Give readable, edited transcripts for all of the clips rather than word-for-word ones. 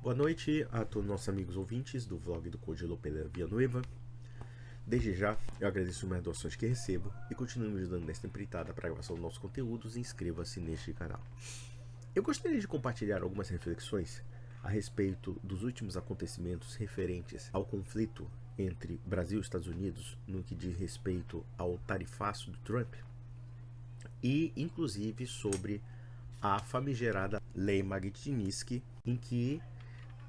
Boa noite a todos os nossos amigos ouvintes do vlog do Codilo pela Villanueva. Desde já, eu agradeço as doações que recebo e continuo me ajudando nesta empreitada para a gravação dos nossos conteúdos e inscreva-se neste canal. Eu gostaria de compartilhar algumas reflexões a respeito dos últimos acontecimentos referentes ao conflito entre Brasil e Estados Unidos no que diz respeito ao tarifaço do Trump e inclusive sobre a famigerada Lei Magnitsky, em que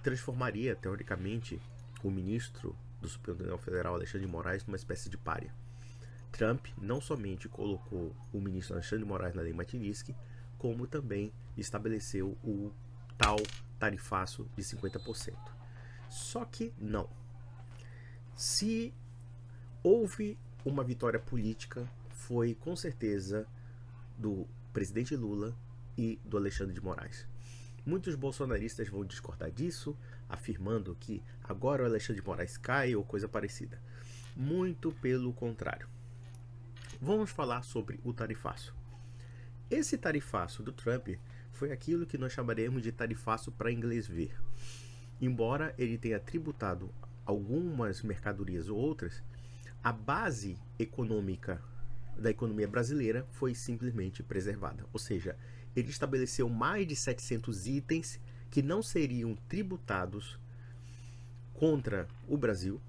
transformaria, teoricamente, o ministro do Supremo Tribunal Federal, Alexandre de Moraes, numa espécie de pária. Trump não somente colocou o ministro Alexandre de Moraes na Lei Magnitsky, como também estabeleceu o tal tarifaço de 50%. Só que não. Se houve uma vitória política, foi com certeza do presidente Lula e do Alexandre de Moraes. Muitos bolsonaristas vão discordar disso, afirmando que agora o Alexandre de Moraes cai ou coisa parecida. Muito pelo contrário. Vamos falar sobre o tarifaço. Esse tarifaço do Trump foi aquilo que nós chamaremos de tarifaço para inglês ver. Embora ele tenha tributado algumas mercadorias ou outras, a base econômica da economia brasileira foi simplesmente preservada. Ou seja, ele estabeleceu mais de 700 itens que não seriam tributados contra o Brasil.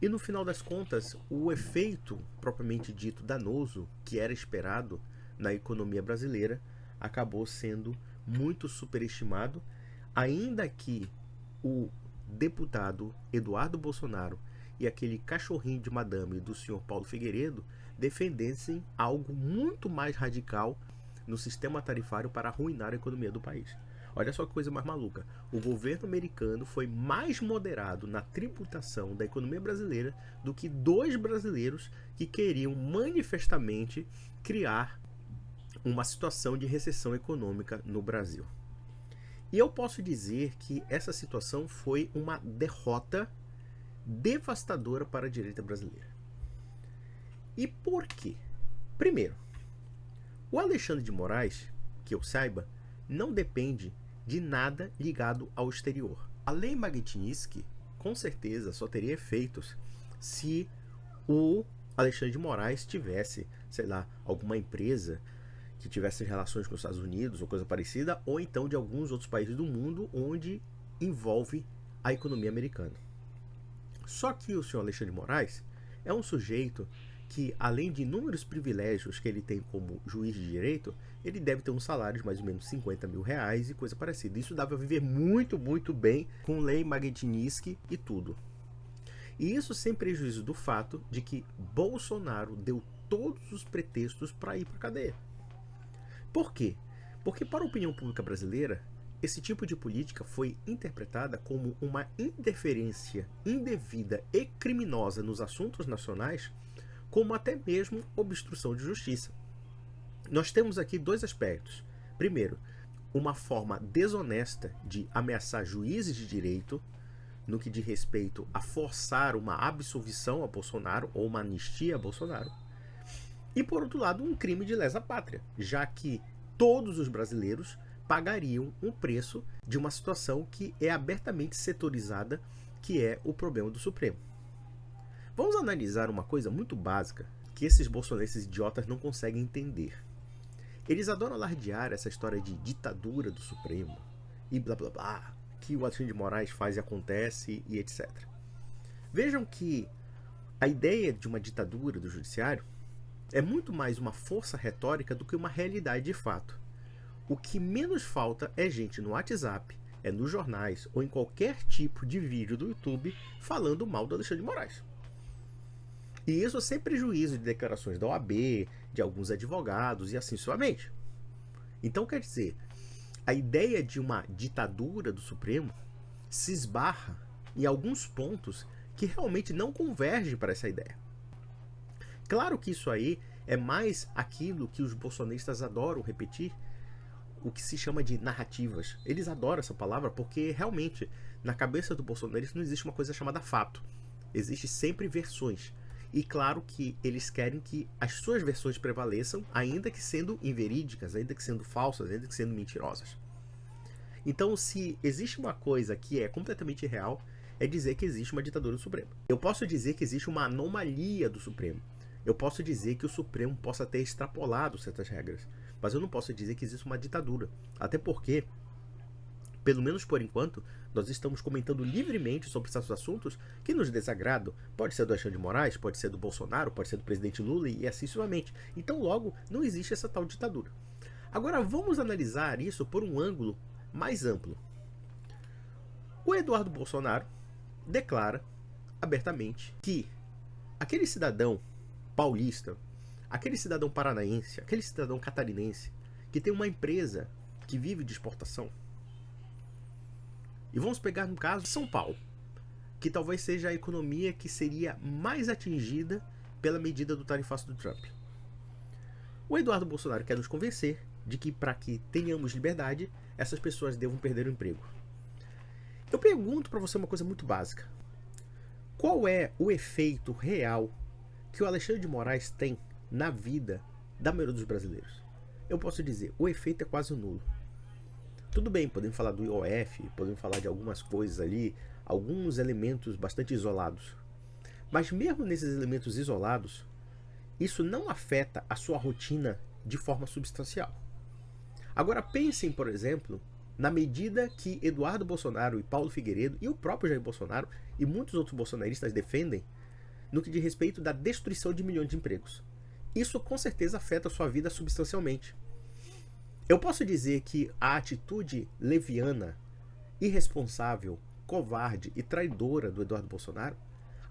E no final das contas, o efeito propriamente dito danoso que era esperado na economia brasileira acabou sendo muito superestimado, ainda que o deputado Eduardo Bolsonaro e aquele cachorrinho de madame do senhor Paulo Figueiredo defendessem algo muito mais radical no sistema tarifário para arruinar a economia do país. Olha só que coisa mais maluca. O governo americano foi mais moderado na tributação da economia brasileira do que dois brasileiros que queriam manifestamente criar uma situação de recessão econômica no Brasil. E eu posso dizer que essa situação foi uma derrota devastadora para a direita brasileira. E por quê? Primeiro, o Alexandre de Moraes, que eu saiba, não depende de nada ligado ao exterior. A Lei Magnitsky, com certeza, só teria efeitos se o Alexandre de Moraes tivesse, sei lá, alguma empresa que tivesse relações com os Estados Unidos ou coisa parecida, ou então de alguns outros países do mundo onde envolve a economia americana. Só que o senhor Alexandre de Moraes é um sujeito que, além de inúmeros privilégios que ele tem como juiz de direito, ele deve ter um salário de mais ou menos 50 mil reais e coisa parecida. Isso dá para viver muito, muito bem com Lei Magnitsky e tudo. E isso sem prejuízo do fato de que Bolsonaro deu todos os pretextos para ir para a cadeia. Por quê? Porque para a opinião pública brasileira, esse tipo de política foi interpretada como uma interferência indevida e criminosa nos assuntos nacionais, como até mesmo obstrução de justiça. Nós temos aqui dois aspectos. Primeiro, uma forma desonesta de ameaçar juízes de direito no que diz respeito a forçar uma absolvição a Bolsonaro ou uma anistia a Bolsonaro. E por outro lado, um crime de lesa pátria, já que todos os brasileiros pagariam um preço de uma situação que é abertamente setorizada, que é o problema do Supremo. Vamos analisar uma coisa muito básica que esses bolsonaristas idiotas não conseguem entender. Eles adoram alardear essa história de ditadura do Supremo e blá blá blá, que o Alexandre de Moraes faz e acontece e etc. Vejam que a ideia de uma ditadura do judiciário é muito mais uma força retórica do que uma realidade de fato. O que menos falta é gente no WhatsApp, é nos jornais ou em qualquer tipo de vídeo do YouTube falando mal do Alexandre de Moraes. E isso sem prejuízo de declarações da OAB, de alguns advogados e assim sucessivamente. Então quer dizer, a ideia de uma ditadura do Supremo se esbarra em alguns pontos que realmente não convergem para essa ideia. Claro que isso aí é mais aquilo que os bolsonaristas adoram repetir, o que se chama de narrativas. Eles adoram essa palavra porque realmente na cabeça do bolsonarista não existe uma coisa chamada fato. Existem sempre versões. E claro que eles querem que as suas versões prevaleçam, ainda que sendo inverídicas, ainda que sendo falsas, ainda que sendo mentirosas. Então, se existe uma coisa que é completamente real, é dizer que existe uma ditadura do Supremo. Eu posso dizer que existe uma anomalia do Supremo. Eu posso dizer que o Supremo possa ter extrapolado certas regras. Mas eu não posso dizer que existe uma ditadura. Até porque, pelo menos por enquanto, nós estamos comentando livremente sobre certos assuntos que nos desagradam. Pode ser do Alexandre de Moraes, pode ser do Bolsonaro, pode ser do presidente Lula e assim sucessivamente. Então, logo, não existe essa tal ditadura. Agora, vamos analisar isso por um ângulo mais amplo. O Eduardo Bolsonaro declara abertamente que aquele cidadão paulista, aquele cidadão paranaense, aquele cidadão catarinense que tem uma empresa que vive de exportação, e vamos pegar no caso de São Paulo, que talvez seja a economia que seria mais atingida pela medida do tarifaço do Trump. O Eduardo Bolsonaro quer nos convencer de que para que tenhamos liberdade, essas pessoas devam perder o emprego. Eu pergunto para você uma coisa muito básica. Qual é o efeito real que o Alexandre de Moraes tem na vida da maioria dos brasileiros? Eu posso dizer, o efeito é quase nulo. Tudo bem, podemos falar do IOF, podemos falar de algumas coisas ali, alguns elementos bastante isolados. Mas mesmo nesses elementos isolados, isso não afeta a sua rotina de forma substancial. Agora pensem, por exemplo, na medida que Eduardo Bolsonaro e Paulo Figueiredo e o próprio Jair Bolsonaro e muitos outros bolsonaristas defendem no que diz respeito da destruição de milhões de empregos. Isso com certeza afeta a sua vida substancialmente. Eu posso dizer que a atitude leviana, irresponsável, covarde e traidora do Eduardo Bolsonaro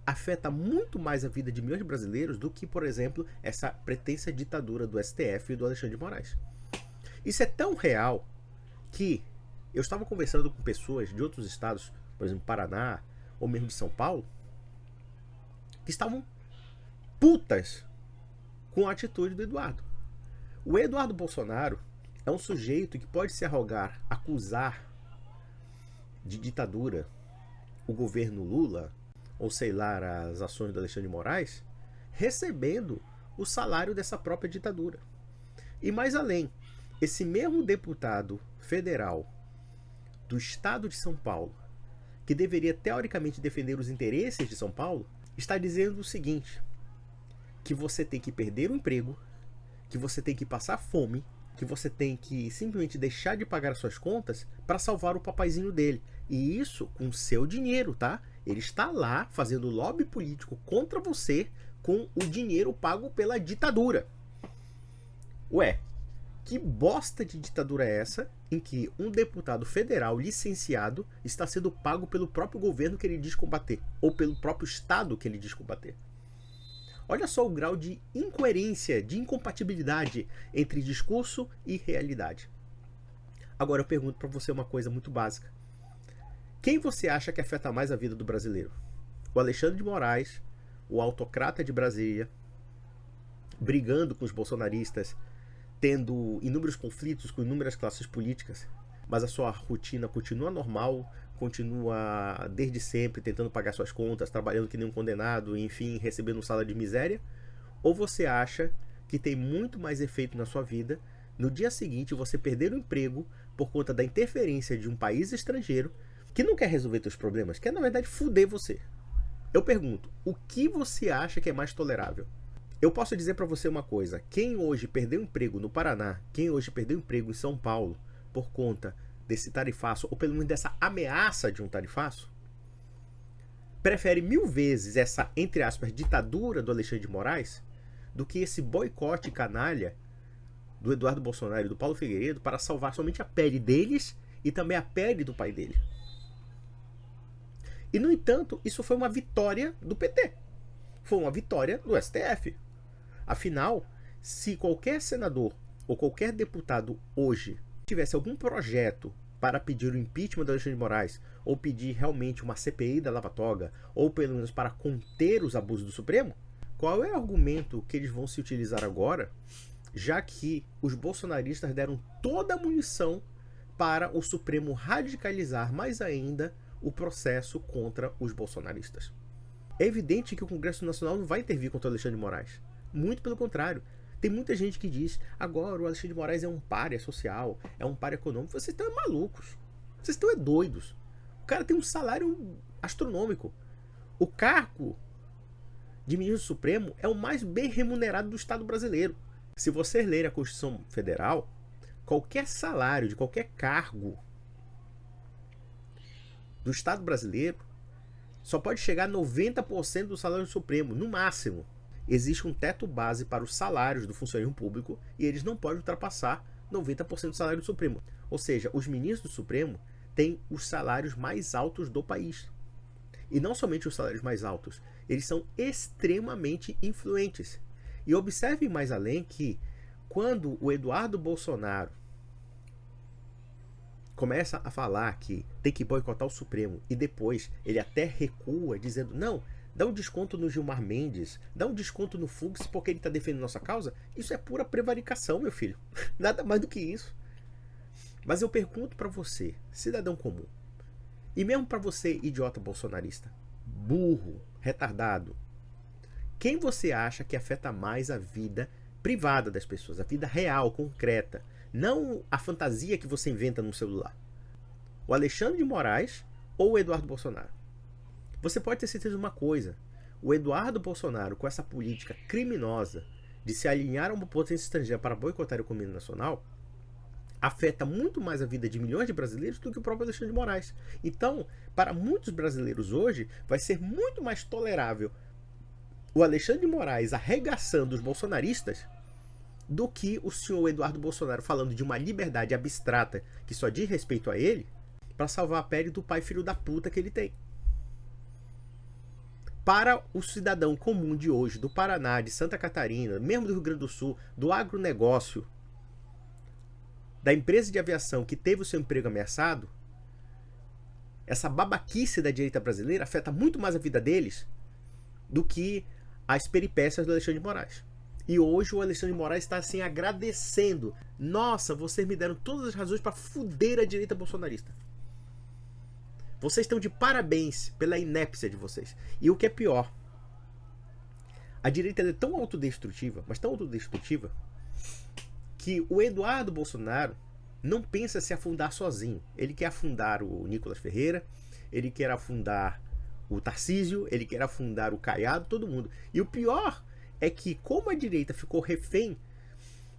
afeta muito mais a vida de milhões de brasileiros do que, por exemplo, essa pretensa ditadura do STF e do Alexandre de Moraes. Isso é tão real que eu estava conversando com pessoas de outros estados, por exemplo, Paraná ou mesmo de São Paulo, que estavam putas com a atitude do Eduardo. O Eduardo Bolsonaro é um sujeito que pode se arrogar, acusar de ditadura o governo Lula, ou sei lá, as ações do Alexandre de Moraes, recebendo o salário dessa própria ditadura. E mais além, esse mesmo deputado federal do estado de São Paulo, que deveria teoricamente defender os interesses de São Paulo, está dizendo o seguinte, que você tem que perder o emprego, que você tem que passar fome, que você tem que simplesmente deixar de pagar as suas contas para salvar o papaizinho dele. E isso com seu dinheiro, tá? Ele está lá fazendo lobby político contra você com o dinheiro pago pela ditadura. Ué, que bosta de ditadura é essa em que um deputado federal licenciado está sendo pago pelo próprio governo que ele diz combater, ou pelo próprio estado que ele diz combater? Olha só o grau de incoerência, de incompatibilidade entre discurso e realidade. Agora eu pergunto para você uma coisa muito básica. Quem você acha que afeta mais a vida do brasileiro? O Alexandre de Moraes, o autocrata de Brasília, brigando com os bolsonaristas, tendo inúmeros conflitos com inúmeras classes políticas, mas a sua rotina continua normal, continua desde sempre tentando pagar suas contas, trabalhando que nem um condenado, enfim, recebendo um salário de miséria? Ou você acha que tem muito mais efeito na sua vida no dia seguinte você perder o emprego por conta da interferência de um país estrangeiro que não quer resolver seus problemas, quer na verdade fuder você? Eu pergunto, o que você acha que é mais tolerável? Eu posso dizer para você uma coisa, quem hoje perdeu emprego no Paraná, quem hoje perdeu emprego em São Paulo por conta desse tarifaço, ou pelo menos dessa ameaça de um tarifaço, prefere 1000 vezes essa, entre aspas, ditadura do Alexandre de Moraes do que esse boicote canalha do Eduardo Bolsonaro e do Paulo Figueiredo para salvar somente a pele deles e também a pele do pai dele. E, no entanto, isso foi uma vitória do PT. Foi uma vitória do STF. Afinal, se qualquer senador ou qualquer deputado hoje tivesse algum projeto para pedir o impeachment do Alexandre de Moraes, ou pedir realmente uma CPI da Lava Toga, ou pelo menos para conter os abusos do Supremo, qual é o argumento que eles vão se utilizar agora, já que os bolsonaristas deram toda a munição para o Supremo radicalizar mais ainda o processo contra os bolsonaristas? É evidente que o Congresso Nacional não vai intervir contra o Alexandre de Moraes. Muito pelo contrário. Tem muita gente que diz, agora o Alexandre de Moraes é um pária social, é um pária econômico. Vocês estão malucos. Vocês estão doidos. O cara tem um salário astronômico. O cargo de ministro supremo é o mais bem remunerado do Estado brasileiro. Se você ler a Constituição Federal, qualquer salário de qualquer cargo do Estado brasileiro só pode chegar a 90% do salário supremo, no máximo. Existe um teto base para os salários do funcionário público e eles não podem ultrapassar 90% do salário do Supremo. Ou seja, os ministros do Supremo têm os salários mais altos do país. E não somente os salários mais altos, eles são extremamente influentes. E observem mais além que quando o Eduardo Bolsonaro começa a falar que tem que boicotar o Supremo e depois ele até recua dizendo não, dá um desconto no Gilmar Mendes, dá um desconto no Fux porque ele está defendendo nossa causa, isso é pura prevaricação, meu filho. Nada mais do que isso. Mas eu pergunto para você, cidadão comum, e mesmo para você, idiota bolsonarista, burro, retardado, quem você acha que afeta mais a vida privada das pessoas, a vida real, concreta, não a fantasia que você inventa no celular? O Alexandre de Moraes ou o Eduardo Bolsonaro? Você pode ter certeza de uma coisa: o Eduardo Bolsonaro, com essa política criminosa de se alinhar a uma potência estrangeira para boicotar a economia nacional, afeta muito mais a vida de milhões de brasileiros do que o próprio Alexandre de Moraes. Então, para muitos brasileiros hoje, vai ser muito mais tolerável o Alexandre de Moraes arregaçando os bolsonaristas do que o senhor Eduardo Bolsonaro falando de uma liberdade abstrata que só diz respeito a ele para salvar a pele do pai filho da puta que ele tem. Para o cidadão comum de hoje, do Paraná, de Santa Catarina, mesmo do Rio Grande do Sul, do agronegócio, da empresa de aviação que teve o seu emprego ameaçado, essa babaquice da direita brasileira afeta muito mais a vida deles do que as peripécias do Alexandre de Moraes. E hoje o Alexandre de Moraes está assim agradecendo. Nossa, vocês me deram todas as razões para fuder a direita bolsonarista. Vocês estão de parabéns pela inépcia de vocês. E o que é pior, a direita é tão autodestrutiva, mas tão autodestrutiva, que o Eduardo Bolsonaro não pensa se afundar sozinho. Ele quer afundar o Nicolas Ferreira, ele quer afundar o Tarcísio, ele quer afundar o Caiado, todo mundo. E o pior é que, como a direita ficou refém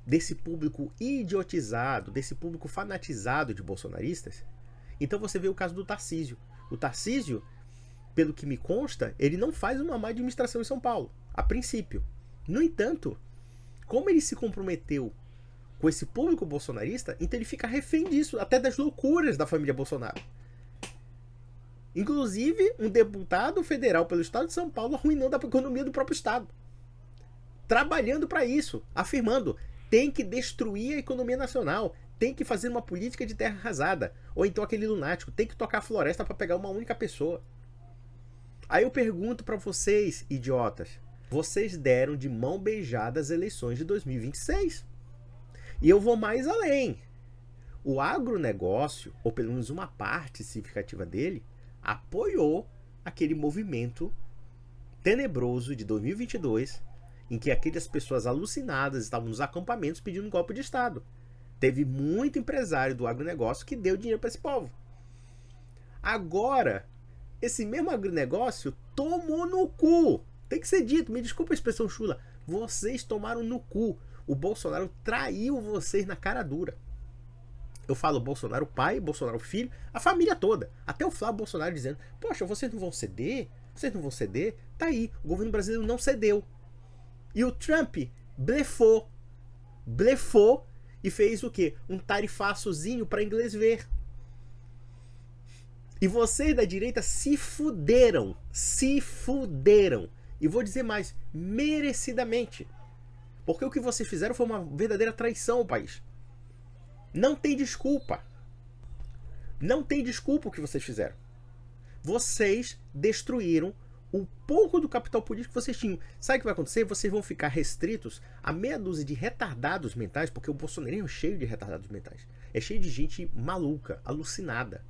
desse público idiotizado, desse público fanatizado de bolsonaristas, então você vê o caso do Tarcísio. O Tarcísio, pelo que me consta, ele não faz uma má administração em São Paulo, a princípio. No entanto, como ele se comprometeu com esse público bolsonarista, então ele fica refém disso, até das loucuras da família Bolsonaro. Inclusive, um deputado federal pelo estado de São Paulo arruinando a economia do próprio estado. Trabalhando para isso, afirmando, tem que destruir a economia nacional, tem que fazer uma política de terra arrasada, ou então aquele lunático, tem que tocar a floresta para pegar uma única pessoa. Aí eu pergunto para vocês, idiotas, vocês deram de mão beijada as eleições de 2026. E eu vou mais além. O agronegócio, ou pelo menos uma parte significativa dele, apoiou aquele movimento tenebroso de 2022, em que aquelas pessoas alucinadas estavam nos acampamentos pedindo um golpe de Estado. Teve muito empresário do agronegócio que deu dinheiro para esse povo. Agora, esse mesmo agronegócio tomou no cu. Tem que ser dito, me desculpa a expressão chula. Vocês tomaram no cu. O Bolsonaro traiu vocês na cara dura. Eu falo Bolsonaro pai, Bolsonaro filho, a família toda. Até o Flávio Bolsonaro dizendo, poxa, vocês não vão ceder? Vocês não vão ceder? Tá aí, o governo brasileiro não cedeu. E o Trump blefou e fez o quê? Um tarifaçozinho para inglês ver. E vocês da direita se fuderam. E vou dizer mais, merecidamente. Porque o que vocês fizeram foi uma verdadeira traição ao país. Não tem desculpa. Não tem desculpa o que vocês fizeram. Vocês destruíram o pouco do capital político que vocês tinham. Sabe o que vai acontecer? Vocês vão ficar restritos a meia dúzia de retardados mentais, porque o bolsonarismo é cheio de retardados mentais. É cheio de gente maluca, alucinada,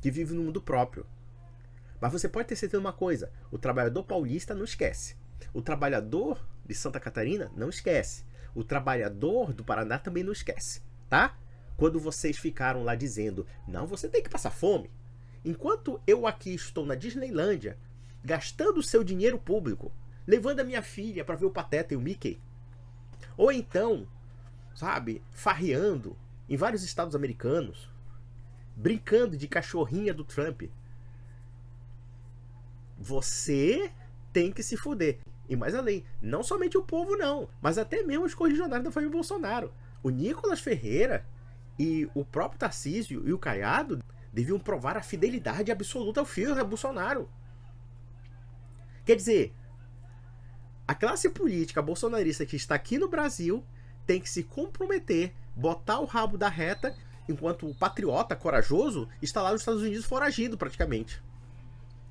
que vive no mundo próprio. Mas você pode ter certeza de uma coisa, o trabalhador paulista não esquece. O trabalhador de Santa Catarina não esquece. O trabalhador do Paraná também não esquece, tá? Quando vocês ficaram lá dizendo, não, você tem que passar fome. Enquanto eu aqui estou na Disneylândia, gastando o seu dinheiro público, levando a minha filha para ver o Pateta e o Mickey. Ou então, sabe, farreando em vários estados americanos, brincando de cachorrinha do Trump. Você tem que se fuder. E mais além, não somente o povo não, mas até mesmo os correligionários da família Bolsonaro. O Nicolas Ferreira e o próprio Tarcísio e o Caiado deviam provar a fidelidade absoluta ao filho do Bolsonaro. Quer dizer, a classe política bolsonarista que está aqui no Brasil tem que se comprometer, botar o rabo da reta, enquanto o patriota corajoso está lá nos Estados Unidos foragido praticamente.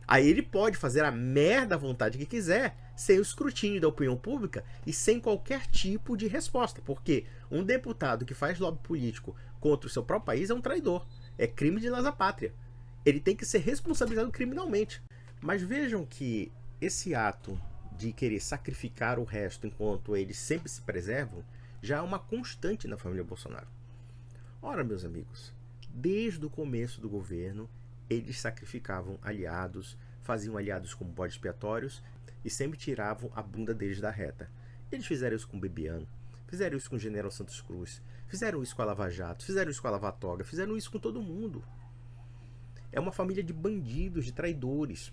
Aí ele pode fazer a merda à vontade que quiser, sem o escrutínio da opinião pública e sem qualquer tipo de resposta. Porque um deputado que faz lobby político contra o seu próprio país é um traidor. É crime de lesa pátria. Ele tem que ser responsabilizado criminalmente. Mas vejam que esse ato de querer sacrificar o resto enquanto eles sempre se preservam já é uma constante na família Bolsonaro. Ora, meus amigos, desde o começo do governo, eles sacrificavam aliados, faziam aliados como bodes expiatórios e sempre tiravam a bunda deles da reta. Eles fizeram isso com o Bebiano, fizeram isso com o General Santos Cruz, fizeram isso com a Lava Jato, fizeram isso com a Lava Toga, fizeram isso com todo mundo. É uma família de bandidos, de traidores.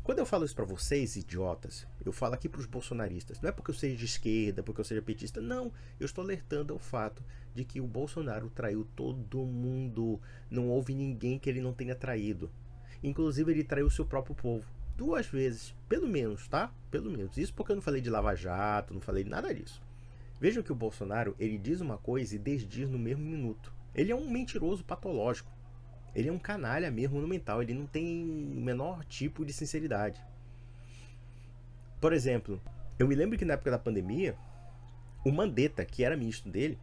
Quando eu falo isso pra vocês, idiotas, eu falo aqui pros bolsonaristas. Não é porque eu seja de esquerda, porque eu seja petista. Não, eu estou alertando ao fato de que o Bolsonaro traiu todo mundo. Não houve ninguém que ele não tenha traído. Inclusive, ele traiu o seu próprio povo. 2 vezes, pelo menos, tá? Pelo menos. Isso porque eu não falei de Lava Jato, não falei de nada disso. Vejam que o Bolsonaro, ele diz uma coisa e desdiz no mesmo minuto. Ele é um mentiroso patológico. Ele é um canalha mesmo monumental. Ele não tem o menor tipo de sinceridade. Por exemplo, eu me lembro que na época da pandemia, o Mandetta, que era ministro dele,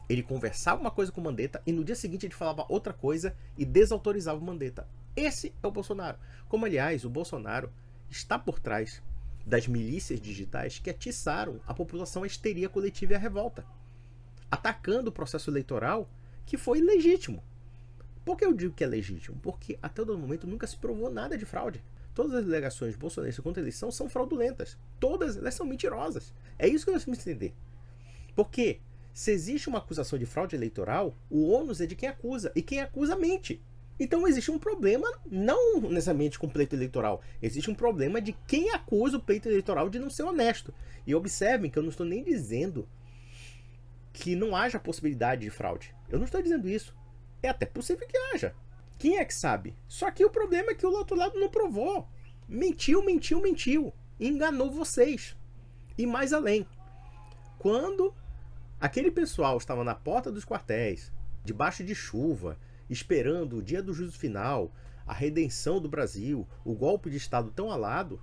ele conversava uma coisa com o Mandetta e no dia seguinte ele falava outra coisa e desautorizava o Mandetta. Esse é o Bolsonaro. Como, aliás, o Bolsonaro está por trás das milícias digitais que atiçaram a população à histeria coletiva e à revolta, atacando o processo eleitoral que foi legítimo. Por que eu digo que é legítimo? Porque até o momento nunca se provou nada de fraude. Todas as alegações bolsonaristas contra a eleição são fraudulentas. Todas elas são mentirosas. É isso que nós temos que entender. Porque se existe uma acusação de fraude eleitoral, o ônus é de quem acusa. E quem acusa mente. Então existe um problema não necessariamente com o pleito eleitoral. Existe um problema de quem acusa o pleito eleitoral de não ser honesto. E observem que eu não estou nem dizendo que não haja possibilidade de fraude. Eu não estou dizendo isso. É até possível que haja. Quem é que sabe? Só que o problema é que o outro lado não provou. Mentiu. Enganou vocês. E mais além. Quando aquele pessoal estava na porta dos quartéis, debaixo de chuva, esperando o dia do juízo final, a redenção do Brasil, o golpe de Estado tão alado,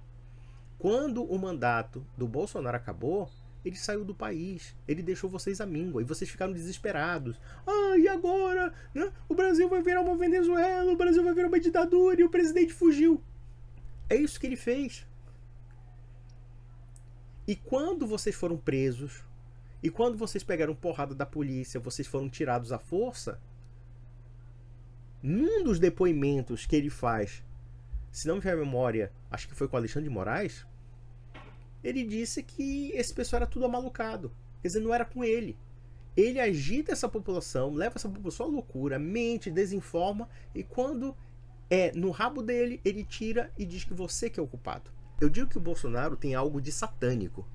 quando o mandato do Bolsonaro acabou, ele saiu do país, ele deixou vocês à míngua e vocês ficaram desesperados. Ah, e agora? Né? O Brasil vai virar uma Venezuela, o Brasil vai virar uma ditadura e o presidente fugiu. É isso que ele fez. E quando vocês foram presos, e quando vocês pegaram porrada da polícia, vocês foram tirados à força, num dos depoimentos que ele faz, se não me falha a memória, acho que foi com o Alexandre de Moraes, ele disse que esse pessoal era tudo amalucado. Quer dizer, não era com ele. Ele agita essa população, leva essa população à loucura, mente, desinforma, e quando é no rabo dele, ele tira e diz que você que é o culpado. Eu digo que o Bolsonaro tem algo de satânico,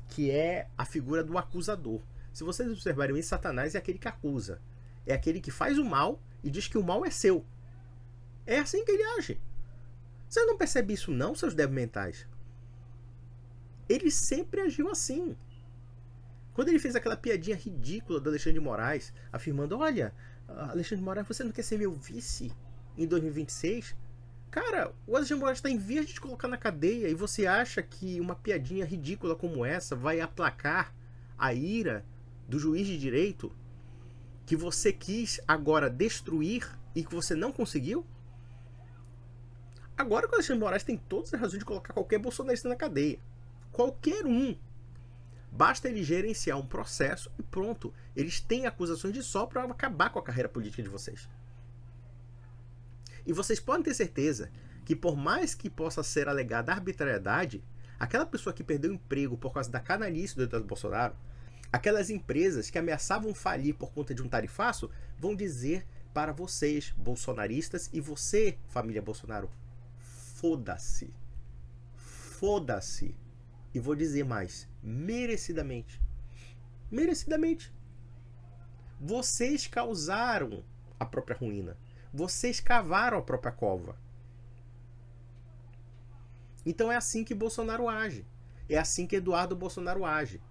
que é a figura do acusador. Se vocês observarem bem, Satanás é aquele que acusa. É aquele que faz o mal e diz que o mal é seu. É assim que ele age. Você não percebe isso não, seus débeis mentais? Ele sempre agiu assim. Quando ele fez aquela piadinha ridícula do Alexandre de Moraes, afirmando, olha, Alexandre de Moraes, você não quer ser meu vice em 2026? Cara, o Alexandre de Moraes está em vias de te colocar na cadeia e você acha que uma piadinha ridícula como essa vai aplacar a ira do juiz de direito que você quis agora destruir e que você não conseguiu? Agora que o Alexandre de Moraes tem todas as razões de colocar qualquer bolsonarista na cadeia. Qualquer um. Basta eles gerenciar um processo e pronto. Eles têm acusações de só para acabar com a carreira política de vocês. E vocês podem ter certeza que por mais que possa ser alegada arbitrariedade, aquela pessoa que perdeu o emprego por causa da canalice do Eduardo Bolsonaro, aquelas empresas que ameaçavam falir por conta de um tarifaço, vão dizer para vocês, bolsonaristas, e você, família Bolsonaro, foda-se. Foda-se. E vou dizer mais, merecidamente. Merecidamente. Vocês causaram a própria ruína. Vocês cavaram a própria cova. Então é assim que Bolsonaro age. É assim que Eduardo Bolsonaro age.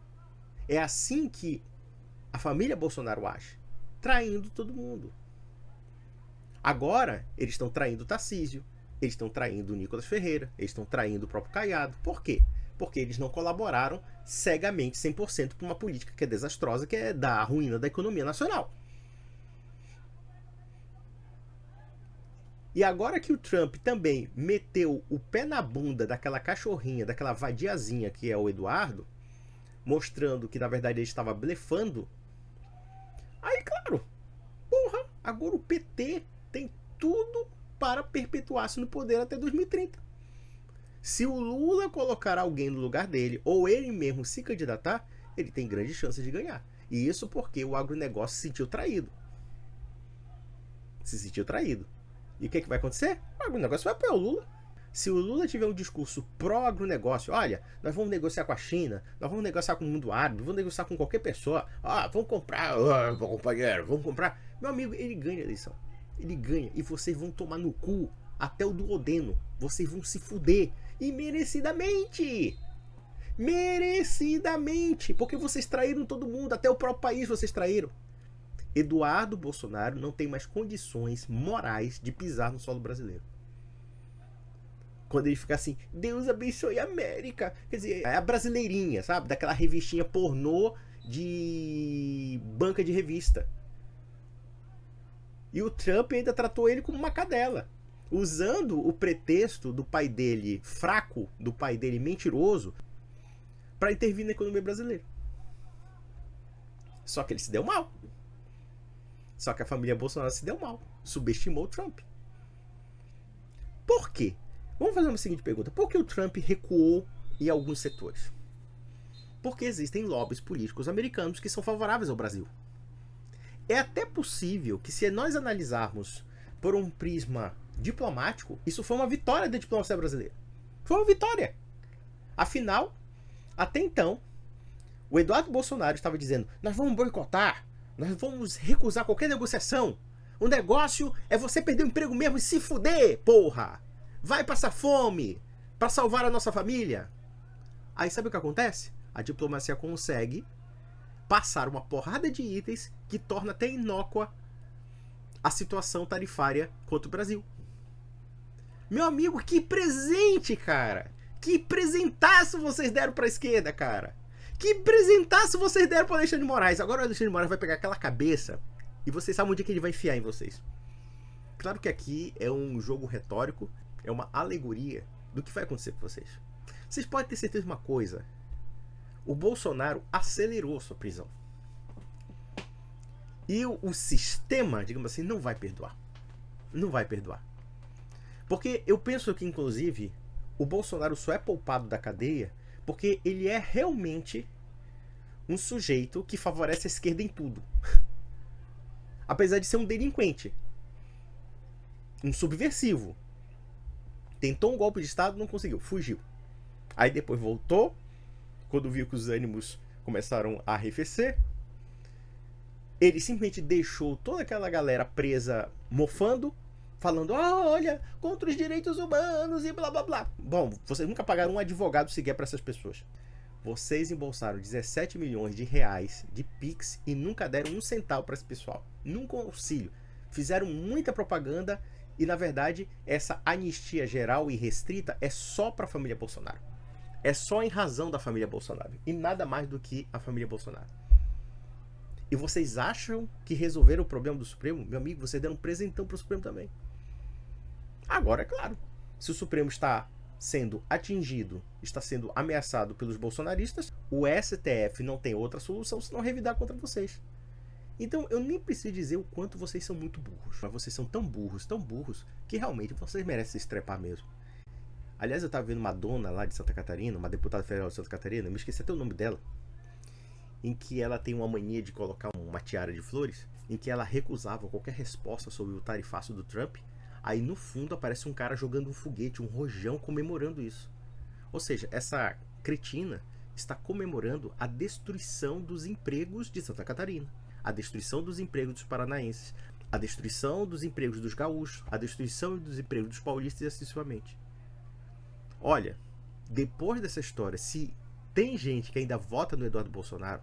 É assim que a família Bolsonaro age. Traindo todo mundo. Agora, eles estão traindo o Tarcísio. Eles estão traindo o Nicolas Ferreira. Eles estão traindo o próprio Caiado. Por quê? Porque eles não colaboraram cegamente 100% para uma política que é desastrosa, que é da ruína da economia nacional. E agora que o Trump também meteu o pé na bunda daquela cachorrinha, daquela vadiazinha que é o Eduardo, mostrando que na verdade ele estava blefando, aí claro, porra, agora o PT tem tudo para perpetuar-se no poder até 2030. Se o Lula colocar alguém no lugar dele, ou ele mesmo se candidatar, ele tem grande chance de ganhar. E isso porque o agronegócio se sentiu traído. Se sentiu traído. E o que vai acontecer? O agronegócio vai apoiar o Lula. Se o Lula tiver um discurso pró-agronegócio, olha, nós vamos negociar com a China, nós vamos negociar com o mundo árabe, vamos negociar com qualquer pessoa, vamos comprar, companheiro, vamos comprar. Meu amigo, ele ganha a eleição. Ele ganha. E vocês vão tomar no cu até o duodeno. Vocês vão se fuder. E merecidamente. Merecidamente. Porque vocês traíram todo mundo. Até o próprio país vocês traíram. Eduardo Bolsonaro não tem mais condições morais de pisar no solo brasileiro. Quando ele fica assim, Deus abençoe a América. Quer dizer, é a brasileirinha, sabe? Daquela revistinha pornô de banca de revista. E o Trump ainda tratou ele como uma cadela. Usando o pretexto do pai dele fraco, do pai dele mentiroso, para intervir na economia brasileira. Só que ele se deu mal. Só que a família Bolsonaro se deu mal. Subestimou o Trump. Por quê? Vamos fazer uma seguinte pergunta. Por que o Trump recuou em alguns setores? Porque existem lobbies políticos americanos que são favoráveis ao Brasil. É até possível que, se nós analisarmos por um prisma diplomático, isso foi uma vitória da diplomacia brasileira. Foi uma vitória. Afinal, até então, o Eduardo Bolsonaro estava dizendo, nós vamos boicotar, nós vamos recusar qualquer negociação. O negócio é você perder o emprego mesmo e se fuder, porra! Vai passar fome para salvar a nossa família. Aí sabe o que acontece? A diplomacia consegue passar uma porrada de itens que torna até inócua a situação tarifária contra o Brasil. Meu amigo, que presente, cara! Que presentaço vocês deram pra esquerda, cara! Que presentaço vocês deram pro Alexandre de Moraes! Agora o Alexandre de Moraes vai pegar aquela cabeça e vocês sabem onde é que ele vai enfiar em vocês. Claro que aqui é um jogo retórico, é uma alegoria do que vai acontecer com vocês. Vocês podem ter certeza de uma coisa. O Bolsonaro acelerou a sua prisão. E o sistema, digamos assim, não vai perdoar. Não vai perdoar. Porque eu penso que, inclusive, o Bolsonaro só é poupado da cadeia porque ele é realmente um sujeito que favorece a esquerda em tudo. Apesar de ser um delinquente. Um subversivo. Tentou um golpe de Estado, não conseguiu, fugiu. Aí depois voltou, quando viu que os ânimos começaram a arrefecer, ele simplesmente deixou toda aquela galera presa mofando, falando, olha, contra os direitos humanos e blá blá blá. Bom, vocês nunca pagaram um advogado sequer para essas pessoas. Vocês embolsaram 17 milhões de reais de Pix e nunca deram um centavo para esse pessoal. Nunca um auxílio. Fizeram muita propaganda e, na verdade, essa anistia geral e restrita é só para a família Bolsonaro. É só em razão da família Bolsonaro. E nada mais do que a família Bolsonaro. E vocês acham que resolveram o problema do Supremo? Meu amigo, vocês deram um presentão pro Supremo também. Agora, é claro, se o Supremo está sendo atingido, está sendo ameaçado pelos bolsonaristas, o STF não tem outra solução senão revidar contra vocês. Então eu nem preciso dizer o quanto vocês são muito burros, mas vocês são tão burros, que realmente vocês merecem se estrepar mesmo. Aliás, eu estava vendo uma dona lá de Santa Catarina, uma deputada federal de Santa Catarina, me esqueci até o nome dela, em que ela tem uma mania de colocar uma tiara de flores, em que ela recusava qualquer resposta sobre o tarifaço do Trump. Aí no fundo aparece um cara jogando um foguete, um rojão, comemorando isso. Ou seja, essa cretina está comemorando a destruição dos empregos de Santa Catarina, a destruição dos empregos dos paranaenses, a destruição dos empregos dos gaúchos, a destruição dos empregos dos paulistas e assim sucessivamente. Olha, depois dessa história, se tem gente que ainda vota no Eduardo Bolsonaro,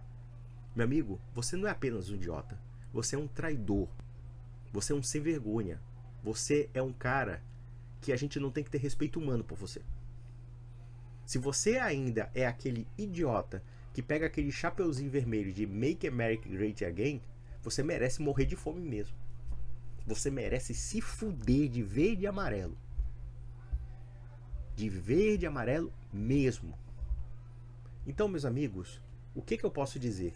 meu amigo, você não é apenas um idiota, você é um traidor, você é um sem vergonha, você é um cara que a gente não tem que ter respeito humano por você. Se você ainda é aquele idiota que pega aquele chapeuzinho vermelho de Make America Great Again, você merece morrer de fome mesmo. Você merece se fuder de verde e amarelo. De verde e amarelo mesmo. Então, meus amigos, o que eu posso dizer?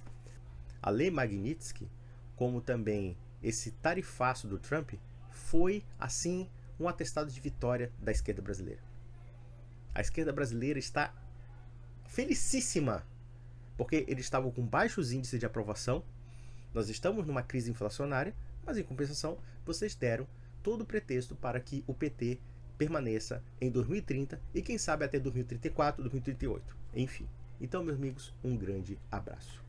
A Lei Magnitsky, como também esse tarifaço do Trump, foi, assim, um atestado de vitória da esquerda brasileira. A esquerda brasileira está felicíssima, porque eles estavam com baixos índices de aprovação. Nós estamos numa crise inflacionária, mas em compensação, vocês deram todo o pretexto para que o PT permaneça em 2030 e quem sabe até 2034, 2038. Enfim. Então, meus amigos, um grande abraço.